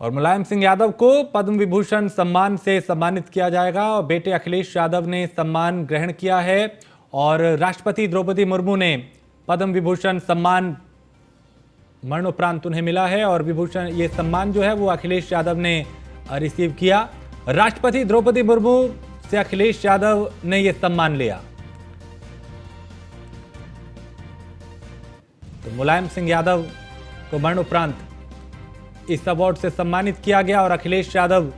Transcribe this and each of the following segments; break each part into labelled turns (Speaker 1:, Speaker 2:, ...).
Speaker 1: और मुलायम सिंह यादव को पद्म विभूषण सम्मान से सम्मानित किया जाएगा और बेटे अखिलेश यादव ने सम्मान ग्रहण किया है और राष्ट्रपति द्रौपदी मुर्मू ने पद्म विभूषण सम्मान मरणोपरांत उन्हें मिला है और विभूषण ये सम्मान जो है वो अखिलेश यादव ने रिसीव किया। राष्ट्रपति द्रौपदी मुर्मू से अखिलेश यादव ने यह सम्मान लिया। तो मुलायम सिंह यादव को मरणोपरांत इस अवार्ड से सम्मानित किया गया और अखिलेश यादव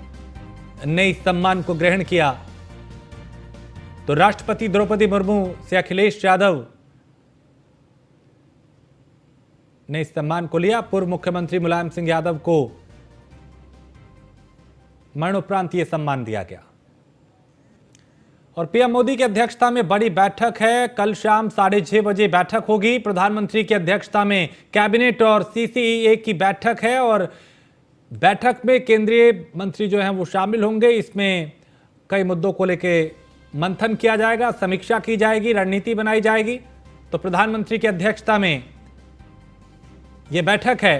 Speaker 1: ने इस सम्मान को ग्रहण किया। तो राष्ट्रपति द्रौपदी मुर्मू से अखिलेश यादव ने इस सम्मान को लिया। पूर्व मुख्यमंत्री मुलायम सिंह यादव को मरणोपरांत यह सम्मान दिया गया। और पीएम मोदी की अध्यक्षता में बड़ी बैठक है। कल शाम 6:30 बजे बैठक होगी। प्रधानमंत्री की अध्यक्षता में कैबिनेट और सीसीईए की बैठक है और बैठक में केंद्रीय मंत्री जो हैं वो शामिल होंगे। इसमें कई मुद्दों को लेकर मंथन किया जाएगा, समीक्षा की जाएगी, रणनीति बनाई जाएगी। तो प्रधानमंत्री की अध्यक्षता में यह बैठक है।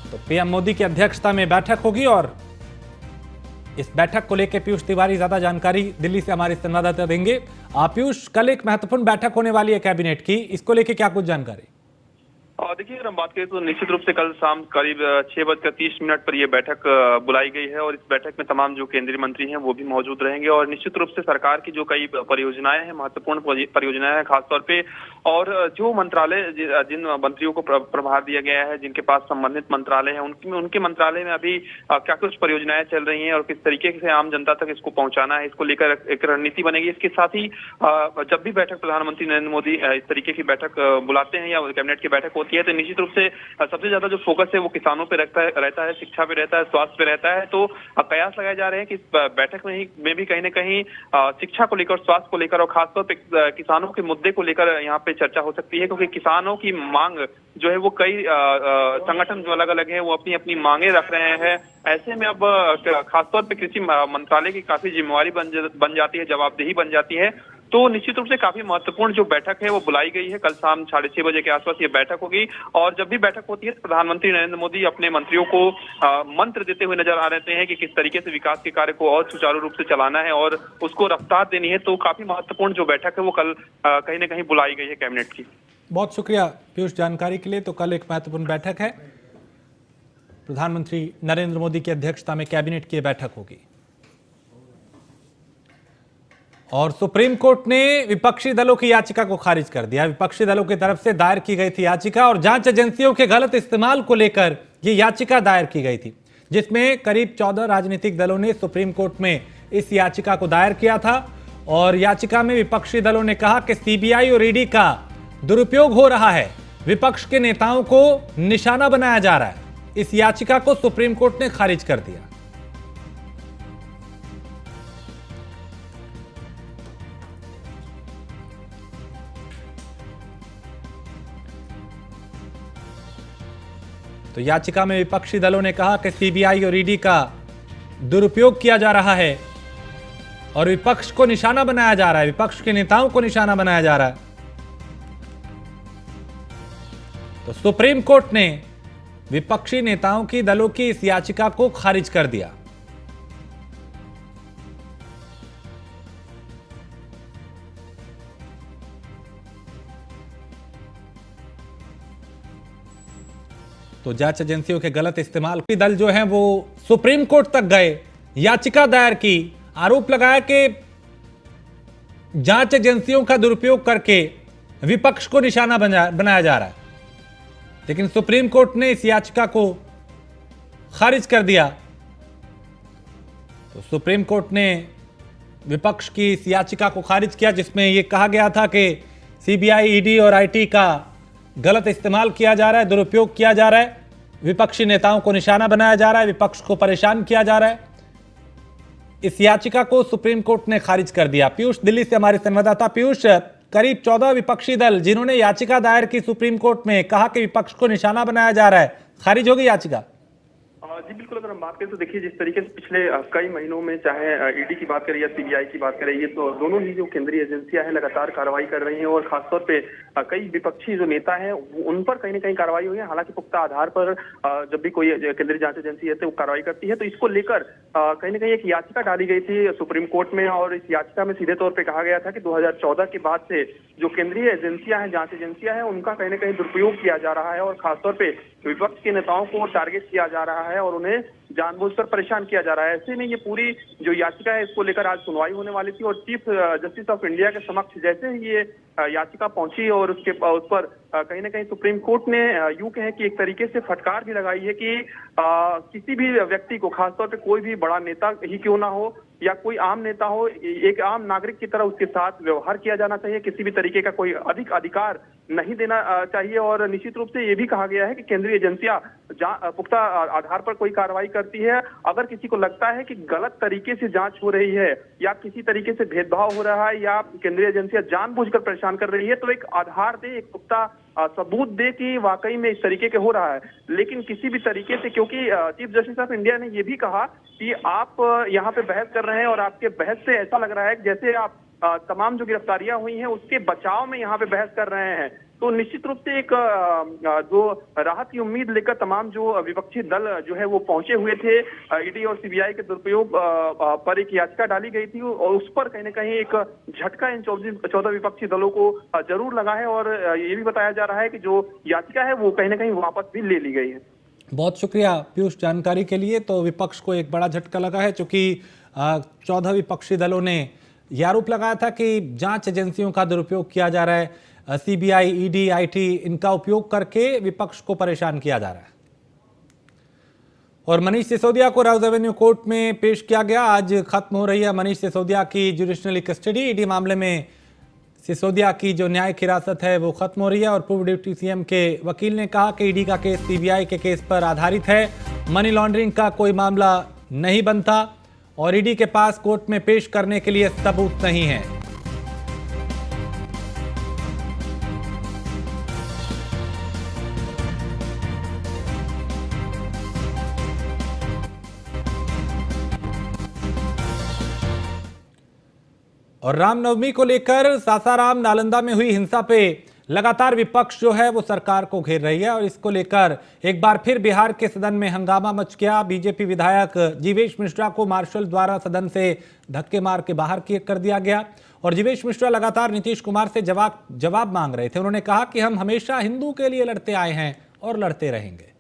Speaker 1: तो पीएम मोदी की अध्यक्षता में बैठक होगी और इस बैठक को लेकर पीयूष तिवारी ज्यादा जानकारी दिल्ली से हमारे संवाददाता देंगे। पीयूष, कल एक महत्वपूर्ण बैठक होने वाली है कैबिनेट की, इसको लेकर क्या कुछ जानकारी?
Speaker 2: देखिए, अगर हम बात करें तो निश्चित रूप से कल शाम करीब 6:30 पर यह बैठक बुलाई गई है और इस बैठक में तमाम जो केंद्रीय मंत्री हैं वो भी मौजूद रहेंगे और निश्चित रूप से सरकार की जो कई परियोजनाएं हैं, महत्वपूर्ण परियोजनाएं हैं खासतौर पे, और जो मंत्रालय जिन मंत्रियों को प्रभार दिया गया है, जिनके पास संबंधित मंत्रालय है, उनके मंत्रालय में अभी क्या कुछ परियोजनाएं चल रही हैं और किस तरीके से आम जनता तक इसको पहुंचाना है, इसको लेकर एक रणनीति बनेगी। इसके साथ ही जब भी बैठक प्रधानमंत्री नरेंद्र मोदी इस तरीके की बैठक बुलाते हैं या कैबिनेट की बैठक होती है तो निश्चित रूप से सबसे ज्यादा जो फोकस है वो किसानों पे रहता है, शिक्षा पे रहता है, स्वास्थ्य पे रहता है। तो कयास लगाए जा रहे हैं कि इस बैठक में भी कहीं ना कहीं शिक्षा को लेकर, स्वास्थ्य को लेकर और खासतौर पे किसानों के मुद्दे को लेकर यहाँ पे चर्चा हो सकती है, क्योंकि किसानों की मांग जो है वो कई संगठन जो अलग अलग है वो अपनी अपनी मांगे रख रहे हैं। ऐसे में अब खासतौर पे कृषि मंत्रालय की काफी जिम्मेवारी बन जाती है, जवाबदेही बन जाती है। तो निश्चित रूप से काफी महत्वपूर्ण जो बैठक है वो बुलाई गई है। कल शाम 6:30 बजे के आसपास ये बैठक होगी और जब भी बैठक होती है तो प्रधानमंत्री नरेंद्र मोदी अपने मंत्रियों को मंत्र देते हुए नजर आ रहते हैं कि किस तरीके से विकास के कार्य को और सुचारू रूप से चलाना है और उसको रफ्तार देनी है। तो काफी महत्वपूर्ण जो बैठक है वो कल कहीं ना कहीं बुलाई गई है कैबिनेट की।
Speaker 1: बहुत शुक्रिया पीयूष जानकारी के लिए। तो कल एक महत्वपूर्ण बैठक है, प्रधानमंत्री नरेंद्र मोदी की अध्यक्षता में कैबिनेट की बैठक होगी। और सुप्रीम कोर्ट ने विपक्षी दलों की याचिका को खारिज कर दिया। विपक्षी दलों की तरफ से दायर की गई थी याचिका और जांच एजेंसियों के गलत इस्तेमाल को लेकर यह याचिका दायर की गई थी, जिसमें करीब 14 राजनीतिक दलों ने सुप्रीम कोर्ट में इस याचिका को दायर किया था। और याचिका में विपक्षी दलों ने कहा कि सीबीआई और ईडी का दुरुपयोग हो रहा है, विपक्ष के नेताओं को निशाना बनाया जा रहा है। इस याचिका को सुप्रीम कोर्ट ने खारिज कर दिया। तो याचिका में विपक्षी दलों ने कहा कि सीबीआई और ईडी का दुरुपयोग किया जा रहा है और विपक्ष को निशाना बनाया जा रहा है, विपक्ष के नेताओं को निशाना बनाया जा रहा है। तो सुप्रीम कोर्ट ने विपक्षी नेताओं की दलों की इस याचिका को खारिज कर दिया। तो जांच एजेंसियों के गलत इस्तेमाल दल जो हैं वो सुप्रीम कोर्ट तक गए, याचिका दायर की, आरोप लगाया कि जांच एजेंसियों का दुरुपयोग करके विपक्ष को निशाना बनाया जा रहा है। लेकिन सुप्रीम कोर्ट ने इस याचिका को खारिज कर दिया। तो सुप्रीम कोर्ट ने विपक्ष की इस याचिका को खारिज किया, जिसमें यह कहा गया था कि सीबीआई, ईडी और आईटी का गलत इस्तेमाल किया जा रहा है, दुरुपयोग किया जा रहा है, विपक्षी नेताओं को निशाना बनाया जा रहा है, विपक्ष को परेशान किया जा रहा है। इस याचिका को सुप्रीम कोर्ट ने खारिज कर दिया। पीयूष, दिल्ली से हमारे संवाददाता पीयूष, करीब 14 विपक्षी दल जिन्होंने याचिका दायर की सुप्रीम कोर्ट में, कहा कि विपक्ष को निशाना बनाया जा रहा है, खारिज होगी याचिका?
Speaker 2: जी बिल्कुल, अगर हम बात करें तो देखिए जिस तरीके से पिछले कई महीनों में चाहे ईडी की बात करें या सीबीआई की बात करें, ये तो दोनों ही जो केंद्रीय एजेंसियां हैं लगातार कार्रवाई कर रही हैं और खासतौर पे कई विपक्षी जो नेता हैं उन पर कहीं ना कहीं कार्रवाई हुई है। हालांकि पुख्ता आधार पर जब भी कोई केंद्रीय जांच एजेंसी है तो वो कार्रवाई करती है, तो इसको लेकर कहीं ना कहीं एक याचिका डाली गई थी सुप्रीम कोर्ट में और इस याचिका में सीधे तौर पर कहा गया था कि 2014 के बाद से जो केंद्रीय एजेंसियां हैं, जांच एजेंसियां हैं, उनका कहीं ना कहीं दुरुपयोग किया जा रहा है और खासतौर पे विपक्ष के नेताओं को टारगेट किया जा रहा है और उन्हें जानबूझकर परेशान किया जा रहा है। ऐसे में ये पूरी जो याचिका है इसको लेकर आज सुनवाई होने वाली थी और चीफ जस्टिस ऑफ इंडिया के समक्ष जैसे ही ये याचिका पहुंची और उस पर कहीं ना कहीं सुप्रीम कोर्ट ने यूं कहे कि एक तरीके से फटकार भी लगाई है कि किसी भी व्यक्ति को, खासतौर पे कोई भी बड़ा नेता ही क्यों ना हो या कोई आम नेता हो, एक आम नागरिक की तरह उसके साथ व्यवहार किया जाना चाहिए। किसी भी तरीके का कोई अधिक अधिकार नहीं देना चाहिए और निश्चित रूप से ये भी कहा गया है कि केंद्रीय एजेंसियां पुख्ता आधार पर कोई कार्रवाई करती है। अगर किसी को लगता है कि गलत तरीके से जांच हो रही है या किसी तरीके से भेदभाव हो रहा है या केंद्रीय एजेंसियां जानबूझकर परेशान कर रही है, तो एक आधार दे, एक पुख्ता सबूत दे कि वाकई में इस तरीके के हो रहा है। लेकिन किसी भी तरीके से, क्योंकि चीफ जस्टिस ऑफ इंडिया ने यह भी कहा कि आप यहाँ पे बहस कर रहे हैं और आपके बहस से ऐसा लग रहा है कि जैसे आप तमाम जो गिरफ्तारियां हुई हैं उसके बचाव में यहाँ पे बहस कर रहे हैं। तो निश्चित रूप से एक जो राहत की उम्मीद लेकर तमाम जो विपक्षी दल जो है वो पहुंचे हुए थे। ईडी और सीबीआई के दुरुपयोग पर एक याचिका डाली गई थी और उस पर कहीं ना कहीं एक झटका इन 14 विपक्षी दलों को जरूर लगा है और ये भी बताया जा रहा है कि जो याचिका है वो कहीं ना कहीं वापस भी ले ली गई है।
Speaker 1: बहुत शुक्रिया पीयूष जानकारी के लिए। तो विपक्ष को एक बड़ा झटका लगा है, क्योंकि 14 विपक्षी दलों ने यह आरोप लगाया था कि जांच एजेंसियों का दुरुपयोग किया जा रहा है। सीबीआई, ईडी, आईटी, इनका उपयोग करके विपक्ष को परेशान किया जा रहा है। और मनीष सिसोदिया को राउज एवेन्यू कोर्ट में पेश किया गया। आज खत्म हो रही है मनीष सिसोदिया की जुडिशनल कस्टडी। ईडी मामले में सिसोदिया की जो न्यायिक हिरासत है वो खत्म हो रही है और पूर्व डिप्टी सीएम के वकील ने कहा कि ईडी का केस सीबीआई के केस पर आधारित है, मनी लॉन्ड्रिंग का कोई मामला नहीं बनता और ईडी के पास कोर्ट में पेश करने के लिए सबूत नहीं है। और रामनवमी को लेकर सासाराम नालंदा में हुई हिंसा पे लगातार विपक्ष जो है वो सरकार को घेर रही है और इसको लेकर एक बार फिर बिहार के सदन में हंगामा मच गया। बीजेपी विधायक जीवेश मिश्रा को मार्शल द्वारा सदन से धक्के मार के बाहर कर दिया गया और जीवेश मिश्रा लगातार नीतीश कुमार से जवाब मांग रहे थे। उन्होंने कहा कि हम हमेशा हिंदू के लिए लड़ते आए हैं और लड़ते रहेंगे।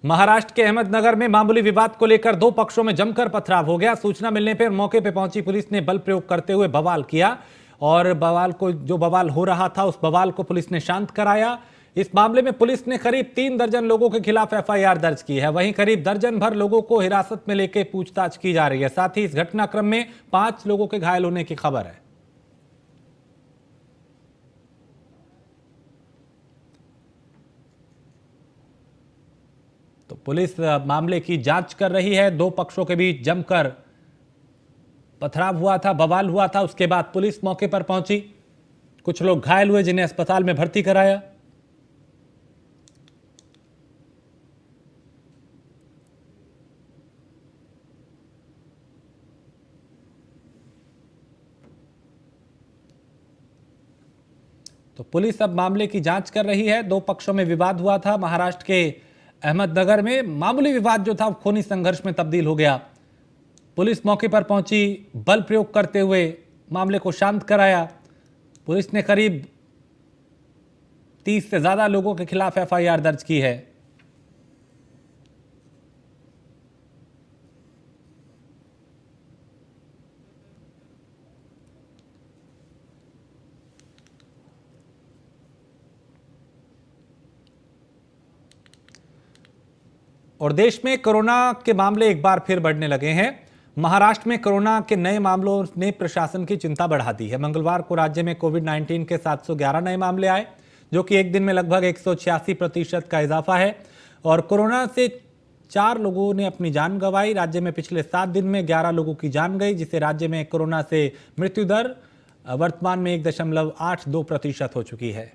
Speaker 1: महाराष्ट्र के अहमदनगर में मामूली विवाद को लेकर दो पक्षों में जमकर पथराव हो गया। सूचना मिलने पर मौके पर पहुंची पुलिस ने बल प्रयोग करते हुए बवाल किया और बवाल हो रहा था उस बवाल को पुलिस ने शांत कराया। इस मामले में पुलिस ने करीब 3 दर्जन लोगों के खिलाफ एफआईआर दर्ज की है। वहीं करीब दर्जन भर लोगों को हिरासत में लेकर पूछताछ की जा रही है। साथ ही इस घटनाक्रम में 5 लोगों के घायल होने की खबर है। तो पुलिस मामले की जांच कर रही है। दो पक्षों के बीच जमकर पथराव हुआ था, बवाल हुआ था। उसके बाद पुलिस मौके पर पहुंची, कुछ लोग घायल हुए जिन्हें अस्पताल में भर्ती कराया। तो पुलिस अब मामले की जांच कर रही है। दो पक्षों में विवाद हुआ था। महाराष्ट्र के अहमदनगर में मामूली विवाद जो था खूनी संघर्ष में तब्दील हो गया। पुलिस मौके पर पहुंची, बल प्रयोग करते हुए मामले को शांत कराया। पुलिस ने करीब 30 से ज्यादा लोगों के खिलाफ एफआईआर दर्ज की है। और देश में कोरोना के मामले एक बार फिर बढ़ने लगे हैं। महाराष्ट्र में कोरोना के नए मामलों ने प्रशासन की चिंता बढ़ा दी है। मंगलवार को राज्य में कोविड-19 के 711 नए मामले आए, जो कि एक दिन में लगभग 186% का इजाफा है। और कोरोना से 4 लोगों ने अपनी जान गंवाई। राज्य में पिछले 7 दिन में 11 लोगों की जान गई, जिससे राज्य में कोरोना से मृत्यु दर वर्तमान में 1.82% हो चुकी है।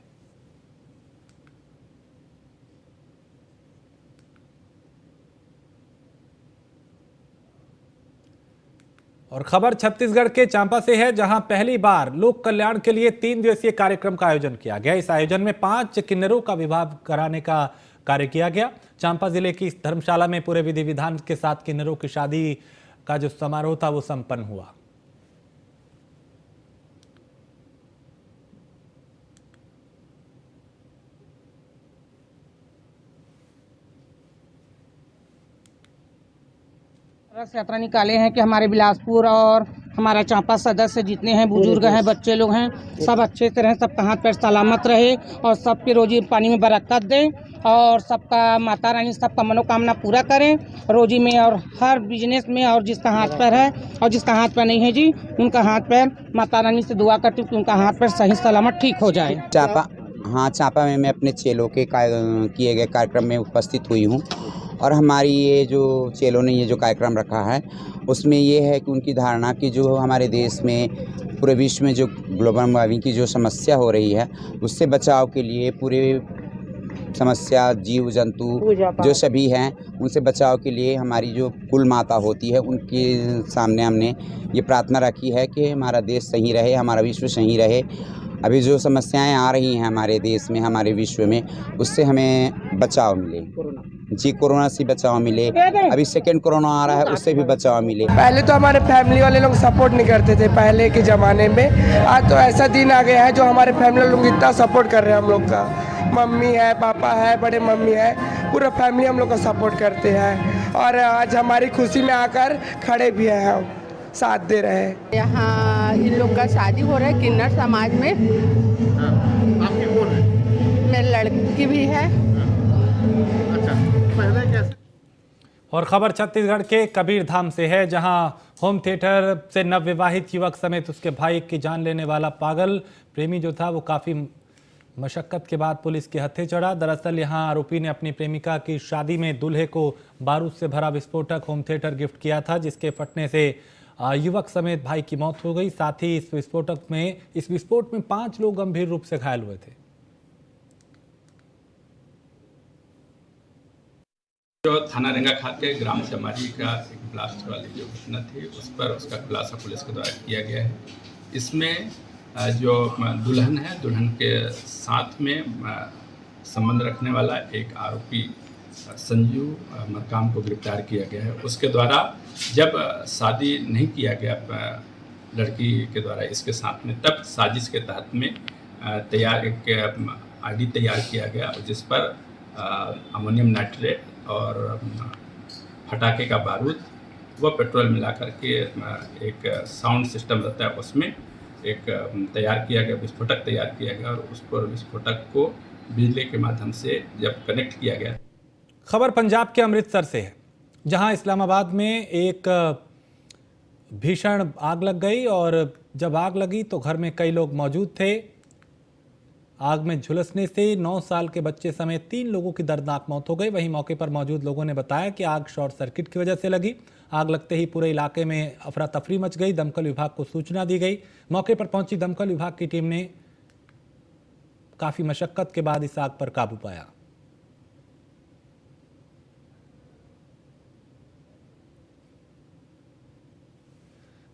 Speaker 1: और खबर छत्तीसगढ़ के चांपा से है, जहां पहली बार लोक कल्याण के लिए 3 दिवसीय कार्यक्रम का आयोजन किया गया। इस आयोजन में 5 किन्नरों का विवाह कराने का कार्य किया गया। चांपा जिले की इस धर्मशाला में पूरे विधि विधान के साथ किन्नरों की शादी का जो समारोह था वो संपन्न हुआ।
Speaker 3: रथ यात्रा निकाले हैं कि हमारे बिलासपुर और हमारा चांपा सदस्य जितने हैं, बुजुर्ग हैं, बच्चे लोग हैं, सब अच्छे से रहें, सबका हाथ पैर सलामत रहे और सबके रोजी पानी में बरकत दें और सबका माता रानी सबका मनोकामना पूरा करें रोजी में और हर बिजनेस में। और जिसका हाथ पैर है और जिसका हाथ पैर नहीं है जी, उनका हाथ पैर माता रानी से दुआ करती हूँ कि उनका हाथ पैर सही सलामत ठीक हो जाए।
Speaker 4: चांपा में मैं अपने चेलों के किए गए कार्यक्रम में उपस्थित हुई हूँ और हमारी ये जो चेलों ने ये जो कार्यक्रम रखा है उसमें ये है कि उनकी धारणा कि जो हमारे देश में पूरे विश्व में जो ग्लोबल वार्मिंग की जो समस्या हो रही है उससे बचाव के लिए पूरे समस्या जीव जंतु जो सभी हैं उनसे बचाव के लिए हमारी जो कुल माता होती है उनके सामने हमने ये प्रार्थना रखी है कि हमारा देश सही रहे, हमारा विश्व सही रहे। अभी जो समस्याएं आ रही हैं हमारे देश में, हमारे विश्व में, उससे हमें बचाव मिले जी, कोरोना से बचाव मिले। अभी सेकेंड कोरोना आ रहा है, उससे भी बचाव मिले।
Speaker 5: पहले तो हमारे फैमिली वाले लोग सपोर्ट नहीं करते थे पहले के ज़माने में। आज तो ऐसा दिन आ गया है जो हमारे फैमिली लोग इतना सपोर्ट कर रहे हैं हम लोग का। मम्मी है, पापा है, बड़े मम्मी है, पूरा फैमिली हम लोग का सपोर्ट करते हैं और आज हमारी खुशी में आकर खड़े भी हैं, हम साथ दे रहे हैं।
Speaker 6: यहाँ इन लोग का शादी हो रहा है किन्नर समाज में।
Speaker 7: आपकी कौन है?
Speaker 6: मेरी लड़की भी है।
Speaker 7: अच्छा, पहले कैसे?
Speaker 1: और खबर छत्तीसगढ़ के कबीरधाम से है, जहां होम थिएटर से नवविवाहित युवक समेत उसके भाई की जान लेने वाला पागल प्रेमी जो था वो काफ़ी मशक्कत के बाद पुलिस के हत्थे चढ़ा। दरअसल यहां आरोपी ने अपनी प्रेमिका की शादी में दूल्हे को बारूद से भरा विस्फोटक होम थिएटर गिफ्ट किया था, जिसके फटने से युवक समेत भाई की मौत हो गई। साथ ही इस विस्फोट में 5 लोग गंभीर रूप से घायल हुए थे।
Speaker 8: जो थाना रेंगाखाल के ग्राम चमारी का एक ब्लास्ट वाली जो घटना थी उस पर उसका खुलासा पुलिस के द्वारा किया गया है। इसमें जो दुल्हन है, दुल्हन के साथ में संबंध रखने वाला एक आरोपी संजू मरकाम को गिरफ्तार किया गया है। उसके द्वारा जब शादी नहीं किया गया लड़की के द्वारा इसके साथ में, तब साजिश के तहत में एक आईडी तैयार किया गया जिस पर अमोनियम नाइट्रेट और फटाके का बारूद व पेट्रोल मिलाकर के एक साउंड सिस्टम रहता है, उसमें एक तैयार किया गया, विस्फोटक तैयार किया गया और उस पर विस्फोटक को बिजली के माध्यम से जब कनेक्ट किया गया।
Speaker 1: खबर पंजाब के अमृतसर से है, जहां इस्लामाबाद में एक भीषण आग लग गई और जब आग लगी तो घर में कई लोग मौजूद थे। आग में झुलसने से 9 साल के बच्चे समेत 3 लोगों की दर्दनाक मौत हो गई। वहीं मौके पर मौजूद लोगों ने बताया कि आग शॉर्ट सर्किट की वजह से लगी। आग लगते ही पूरे इलाके में अफरा तफरी मच गई। दमकल विभाग को सूचना दी गई। मौके पर पहुंची दमकल विभाग की टीम ने काफी मशक्कत के बाद इस आग पर काबू पाया।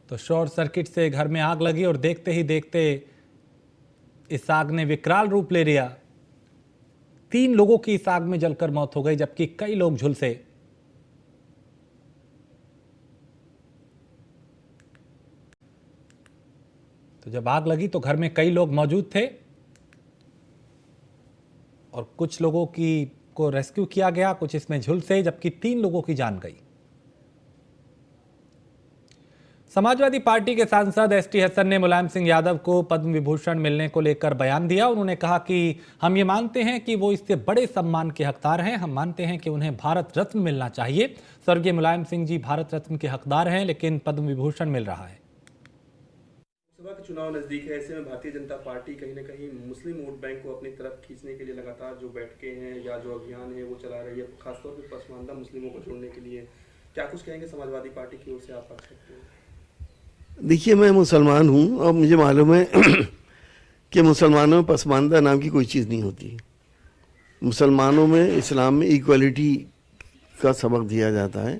Speaker 1: तो शॉर्ट सर्किट से घर में आग लगी और देखते ही देखते इस आग ने विकराल रूप ले लिया। 3 लोगों की इस आग में जलकर मौत हो गई, जबकि कई लोग झुलसे। तो जब आग लगी तो घर में कई लोग मौजूद थे और कुछ लोगों को रेस्क्यू किया गया, कुछ इसमें झुलसे, जबकि 3 लोगों की जान गई। समाजवादी पार्टी के सांसद एसटी हसन ने मुलायम सिंह यादव को पद्म विभूषण मिलने को लेकर बयान दिया। उन्होंने कहा कि हम ये मानते हैं कि वो इससे बड़े सम्मान के हकदार हैं। हम मानते हैं कि उन्हें भारत रत्न मिलना चाहिए। स्वर्गीय मुलायम सिंह जी भारत रत्न के हकदार हैं, लेकिन पद्म विभूषण मिल रहा है।
Speaker 9: लोकसभा के चुनाव नजदीक है, ऐसे में भारतीय जनता पार्टी कहीं ना कहीं मुस्लिम वोट बैंक को अपनी तरफ खींचने के लिए लगातार जो बैठकें हैं या जो अभियान है वो चला रही है, खासतौर पर पसमानदा मुस्लिमों को जोड़ने के लिए। क्या कुछ कहेंगे समाजवादी पार्टी की ओर से आप सकते हैं?
Speaker 10: देखिए, मैं मुसलमान हूँ और मुझे मालूम है कि मुसलमानों में पसमानदा नाम की कोई चीज़ नहीं होती। मुसलमानों में, इस्लाम में इक्वलिटी का सबक दिया जाता है।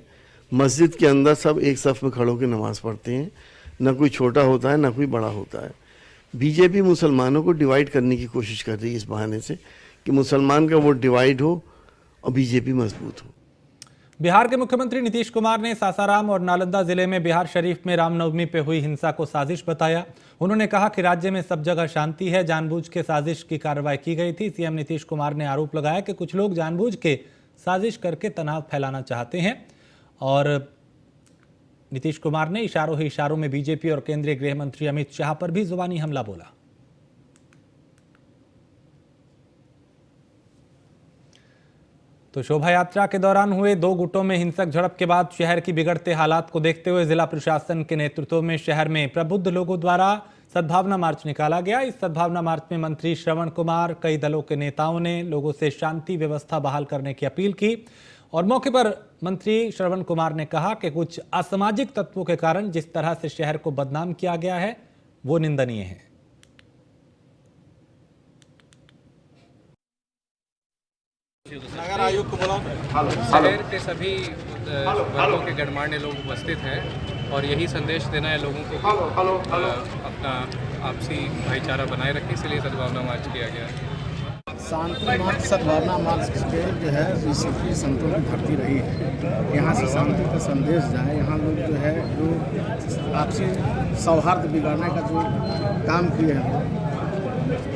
Speaker 10: मस्जिद के अंदर सब एक सफ़ में खड़े होकर नमाज़ पढ़ते हैं, ना कोई छोटा होता है ना कोई बड़ा होता है। बीजेपी मुसलमानों को डिवाइड करने की कोशिश कर रही है इस बहाने से कि मुसलमान का वोट डिवाइड हो और बीजेपी मजबूत हो।
Speaker 1: बिहार के मुख्यमंत्री नीतीश कुमार ने सासाराम और नालंदा जिले में बिहार शरीफ में रामनवमी पे हुई हिंसा को साजिश बताया। उन्होंने कहा कि राज्य में सब जगह शांति है, जानबूझ के साजिश की कार्रवाई की गई थी। सीएम नीतीश कुमार ने आरोप लगाया कि कुछ लोग जानबूझ के साजिश करके तनाव फैलाना चाहते हैं और नीतीश कुमार ने इशारों ही इशारों में बीजेपी और केंद्रीय गृह मंत्री अमित शाह पर भी जुबानी हमला बोला। तो शोभा यात्रा के दौरान हुए दो गुटों में हिंसक झड़प के बाद शहर की बिगड़ते हालात को देखते हुए जिला प्रशासन के नेतृत्व में शहर में प्रबुद्ध लोगों द्वारा सद्भावना मार्च निकाला गया। इस सद्भावना मार्च में मंत्री श्रवण कुमार, कई दलों के नेताओं ने लोगों से शांति व्यवस्था बहाल करने की अपील की और मौके पर मंत्री श्रवण कुमार ने कहा कि कुछ असामाजिक तत्वों के कारण जिस तरह से शहर को बदनाम किया गया है वो निंदनीय है।
Speaker 11: नगर आयुक्त को बुलाओ। शहर के सभी वर्गों के गणमान्य लोग उपस्थित हैं और यही संदेश देना है लोगों को अपना आपसी भाईचारा बनाए रखें, इसलिए सद्भावना मार्च किया गया है।
Speaker 7: शांति मार्च, सद्भावना मार्च के जो है ऋषि संतों की धरती रही है। यहाँ से शांति का संदेश जाए। यहाँ लोग जो है जो आपसी सौहार्द बिगाड़ने का जो काम किए हैं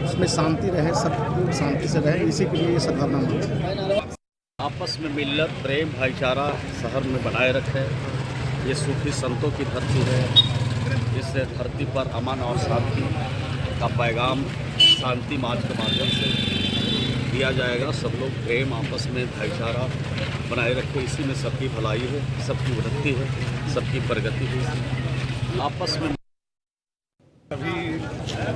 Speaker 7: उसमें शांति रहे, सब लोग शांति से रहे, इसी के लिए ये सद्भावना मार्च है।
Speaker 12: आपस में मिल्लत, प्रेम, भाईचारा शहर में बनाए रखें। ये सूफी संतों की धरती है। इस धरती पर अमन और शांति का पैगाम शांति मार्च के माध्यम से दिया जाएगा। सब लोग प्रेम, आपस में भाईचारा बनाए रखें, इसी में सबकी भलाई है, सबकी उन्नति है, सबकी प्रगति है। आपस में
Speaker 13: सभी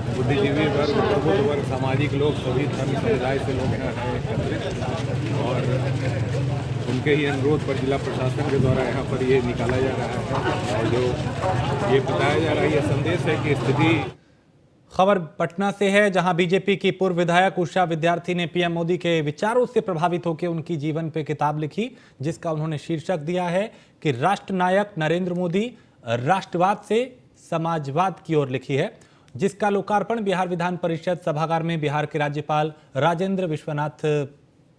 Speaker 13: बुद्धिजीवी वर्ग, प्रबुद्ध वर्ग, सामाजिक लोग, सभी धर्म समुदाय से लोग यहाँ हैं एकत्रित और उनके ही अनुरोध पर जिला प्रशासन के द्वारा यहाँ पर ये निकाला जा रहा है और जो ये बताया जा रहा है, ये संदेश है कि स्थिति।
Speaker 1: खबर पटना से है, जहां बीजेपी की पूर्व विधायक उषा विद्यार्थी ने पीएम मोदी के विचारों से प्रभावित होकर उनकी जीवन पे किताब लिखी, जिसका उन्होंने शीर्षक दिया है कि राष्ट्र नायक नरेंद्र मोदी राष्ट्रवाद से समाजवाद की ओर लिखी है, जिसका लोकार्पण बिहार विधान परिषद सभागार में बिहार के राज्यपाल राजेंद्र विश्वनाथ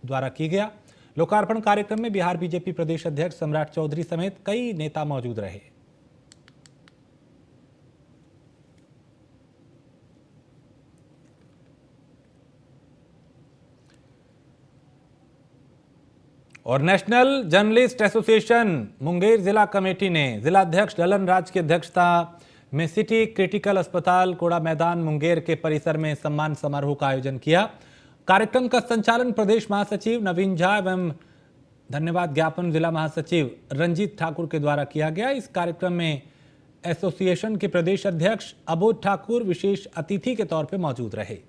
Speaker 1: द्वारा किया गया। लोकार्पण कार्यक्रम में बिहार बीजेपी प्रदेश अध्यक्ष सम्राट चौधरी समेत कई नेता मौजूद रहे। और नेशनल जर्नलिस्ट एसोसिएशन मुंगेर जिला कमेटी ने जिलाध्यक्ष ललन राज की अध्यक्षता में सिटी क्रिटिकल अस्पताल कोड़ा मैदान मुंगेर के परिसर में सम्मान समारोह का आयोजन किया। कार्यक्रम का संचालन प्रदेश महासचिव नवीन झा एवं धन्यवाद ज्ञापन जिला महासचिव रंजीत ठाकुर के द्वारा किया गया। इस कार्यक्रम में एसोसिएशन के प्रदेश अध्यक्ष अबोध ठाकुर विशेष अतिथि के तौर पर मौजूद रहे।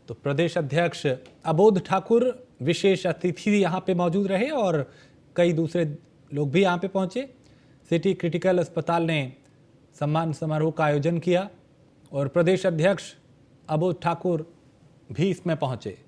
Speaker 1: तो प्रदेश अध्यक्ष अबोध ठाकुर विशेष अतिथि यहाँ पे मौजूद रहे और कई दूसरे लोग भी यहाँ पे पहुँचे। सिटी क्रिटिकल अस्पताल ने सम्मान समारोह का आयोजन किया और प्रदेश अध्यक्ष अबोध ठाकुर भी इसमें पहुँचे।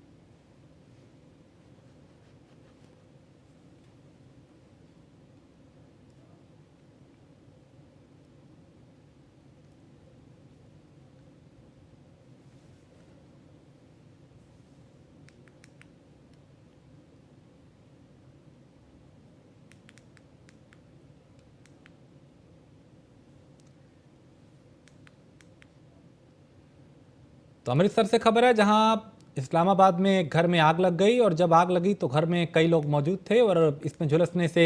Speaker 1: तो अमृतसर से खबर है, जहां इस्लामाबाद में एक घर में आग लग गई और जब आग लगी तो घर में कई लोग मौजूद थे और इसमें झुलसने से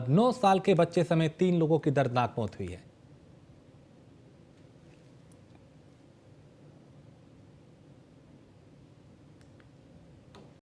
Speaker 1: 9 साल के बच्चे समेत 3 लोगों की दर्दनाक मौत हुई है।